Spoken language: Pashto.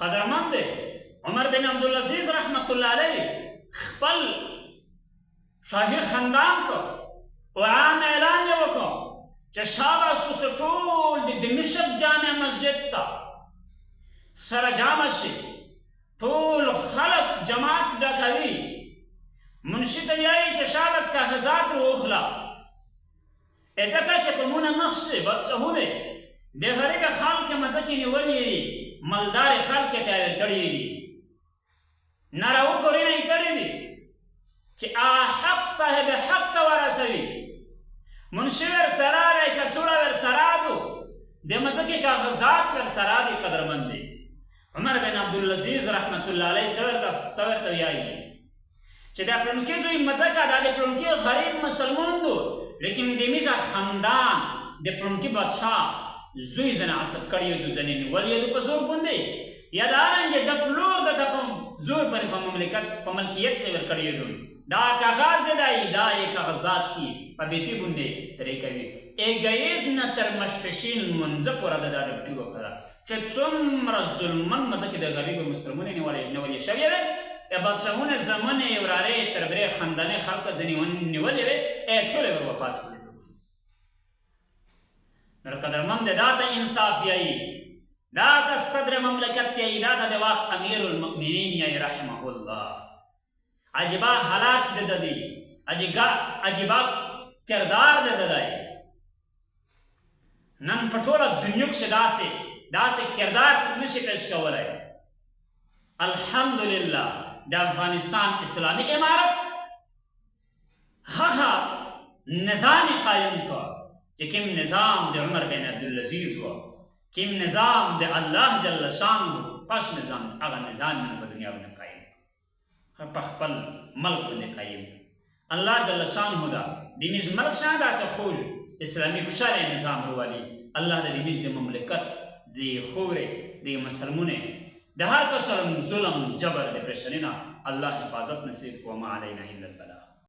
قدرمند دی عمر بن عبدالعزیز رحمت الله علیه خپل شاهي خاندان کو او عام اعلان یې وکړ چې شاباس تاسو ټول د دمشق جامع مسجد ته سره جمع شئ ټول خلک جماعت ډکوي منشي ته وایي چې شاباس کاغذات واخله ځکه چې په مونږ مخ شي بادشاهونه د غریب خلک مځکې نیولې دي مالدار خلک یې تیار کړي دي ناروا کورونه یې کړي دي چې حق صاحب حق ته ورسوي منشي ورسره دی کڅوړه ورسره دو د مځکې کاغذات ورسره دي قدرمند دی عمر بن عبدالعزیز رحمت الله علیه څه ورته وایي چې دا پلونکي دوی مځکه دا د پلونکي غریب مسلمان دو لیکن د میژه خاندان د پلونکي بادشاه زوی ځنې عصب کړی دو ځنې نیولې دو په زور باندې یا دارنګې د پلور د ته په زور باندې په مملکت په ملکیت سې ورکړی دو دا کاغذ دی دا یې کاغذات دي په بیتي باندې ترې کوي اګیز نه تر مشپشین لمونځه پوره د دا ډپټي وکړه چې څومره ظلمن مځکې د غریبو مسلمانې نیولې شوې وې بادشاهونه زمانې ورارې تربرې خاندانې خلکه ځینې ونیولې وې ټولې ور واپس کړې نو قدرمند دا ته انصاف یایي دا ته صدر مملکت یایي دا ته د وخت امیر المؤمنین یایي رحمه الله عجیبه حالات د ده دي عجیبه کردار د ده دی نن په ټوله دنیا کښې داسې کردار څوک نشي پیش کولی الحمدلله د افغانستان اسلامي امارت هغه نظام قایم کړ چې کوم نظام د عمر بن عبدالعزیز و کوم نظام د الله جل شانه خوښ نظام هغه نظام نن په دنیا باندې قایم په خپل ملک باندې قایم الله جل شانه دا د میز ملک شان داسې خوږ اسلامي خوشحاله نظام روالي الله د میز د مملکت د خورې د مسلمانې د هر کس ظلم جبر د پریشاني نه الله حفاظت نصیب وما علینا الا البلاغ